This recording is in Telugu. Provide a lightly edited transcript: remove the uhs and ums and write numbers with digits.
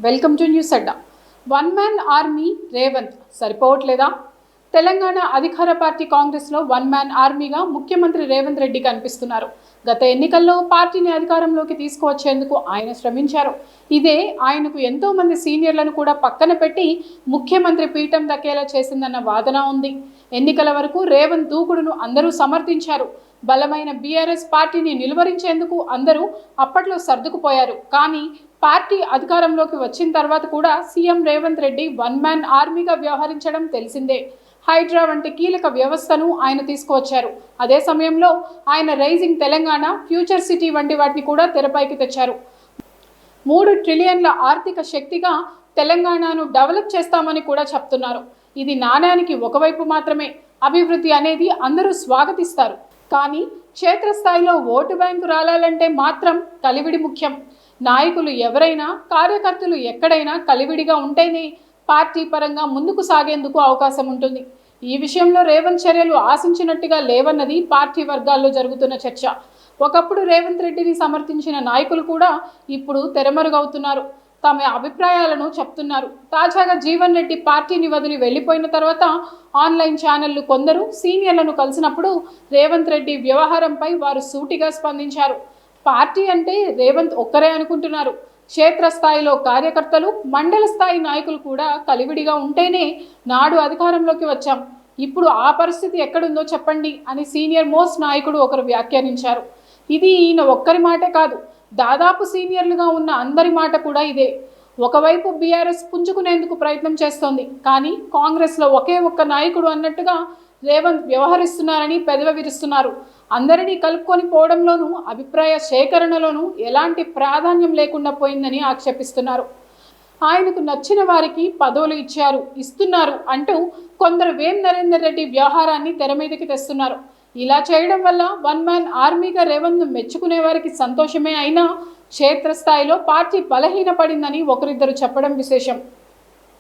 Welcome to news Adda. One man army Revanth సరిపోవట్లేదా? తెలంగాణ అధికార పార్టీ కాంగ్రెస్లో వన్ మ్యాన్ ఆర్మీగా ముఖ్యమంత్రి రేవంత్ రెడ్డి కనిపిస్తున్నారు. గత ఎన్నికల్లో పార్టీని అధికారంలోకి తీసుకువచ్చేందుకు ఆయన శ్రమించారు. ఇదే ఆయనకు ఎంతో మంది సీనియర్లను కూడా పక్కన పెట్టి ముఖ్యమంత్రి పీఠం దక్కేలా చేసిందన్న వాదన ఉంది. ఎన్నికల వరకు రేవంత్ దూకుడును అందరూ సమర్థించారు. బలమైన బీఆర్ఎస్ పార్టీని నిలువరించేందుకు అందరూ అప్పట్లో సర్దుకుపోయారు. కానీ పార్టీ అధికారంలోకి వచ్చిన తర్వాత కూడా CM Revanth Reddy one man ఆర్మీగా వ్యవహరించడం తెలిసిందే. హైడ్రా వంటి కీలక వ్యవస్థను ఆయన తీసుకువచ్చారు. అదే సమయంలో ఆయన రైజింగ్ తెలంగాణ, ఫ్యూచర్ సిటీ వంటి వాటిని కూడా తెరపైకి తెచ్చారు. 3 ట్రిలియన్ల ఆర్థిక శక్తిగా తెలంగాణను డెవలప్ చేస్తామని కూడా చెప్తున్నారు. ఇది నాణ్యానికి ఒకవైపు మాత్రమే. అభివృద్ధి అనేది అందరూ స్వాగతిస్తారు. కానీ క్షేత్రస్థాయిలో ఓటు బ్యాంకు రాలాలంటే మాత్రం కలివిడి ముఖ్యం. నాయకులు ఎవరైనా, కార్యకర్తలు ఎక్కడైనా కలివిడిగా ఉంటేనే పార్టీ పరంగా ముందుకు సాగేందుకు అవకాశం ఉంటుంది. ఈ విషయంలో రేవంత్ చర్యలు ఆశించినట్టుగా లేవన్నది పార్టీ వర్గాల్లో జరుగుతున్న చర్చ. ఒకప్పుడు రేవంత్ రెడ్డిని సమర్థించిన నాయకులు కూడా ఇప్పుడు తెరమరుగవుతున్నారు. తమ అభిప్రాయాలను చెప్తున్నారు. తాజాగా జీవన్ రెడ్డి పార్టీని వదిలి వెళ్లిపోయిన తర్వాత ఆన్లైన్ ఛానళ్లు కొందరు సీనియర్లను కలిసినప్పుడు రేవంత్ రెడ్డి వ్యవహారంపై వారు సూటిగా స్పందించారు. పార్టీ అంటే రేవంత్ ఒక్కరే అనుకుంటున్నారు. క్షేత్రస్థాయిలో కార్యకర్తలు, మండల స్థాయి నాయకులు కూడా కలివిడిగా ఉంటేనే నాడు అధికారంలోకి వచ్చాం. ఇప్పుడు ఆ పరిస్థితి ఎక్కడుందో చెప్పండి అని సీనియర్ మోస్ట్ నాయకుడు ఒకరు వ్యాఖ్యానించారు. ఇది ఈయన ఒక్కరి మాటే కాదు, దాదాపు సీనియర్లుగా ఉన్న అందరి మాట కూడా ఇదే. ఒకవైపు బీఆర్ఎస్ పుంజుకునేందుకు ప్రయత్నం చేస్తోంది. కానీ కాంగ్రెస్లో ఒకే ఒక్క నాయకుడు అన్నట్టుగా రేవంత్ వ్యవహరిస్తున్నారని పెదవి విరుస్తున్నారు. అందరినీ కలుపుకొని పోవడంలోనూ, అభిప్రాయ సేకరణలోనూ ఎలాంటి ప్రాధాన్యం లేకుండా పోయిందని ఆక్షేపిస్తున్నారు. ఆయనకు నచ్చిన వారికి పదవులు ఇస్తున్నారు అంటూ కొందరు వేం నరేందర్ రెడ్డి వ్యవహారాన్ని తెర మీదకి తెస్తున్నారు. ఇలా చేయడం వల్ల వన్ మ్యాన్ ఆర్మీగా రేవంత్ను మెచ్చుకునే వారికి సంతోషమే అయినా క్షేత్రస్థాయిలో పార్టీ బలహీనపడిందని ఒకరిద్దరు చెప్పడం విశేషం.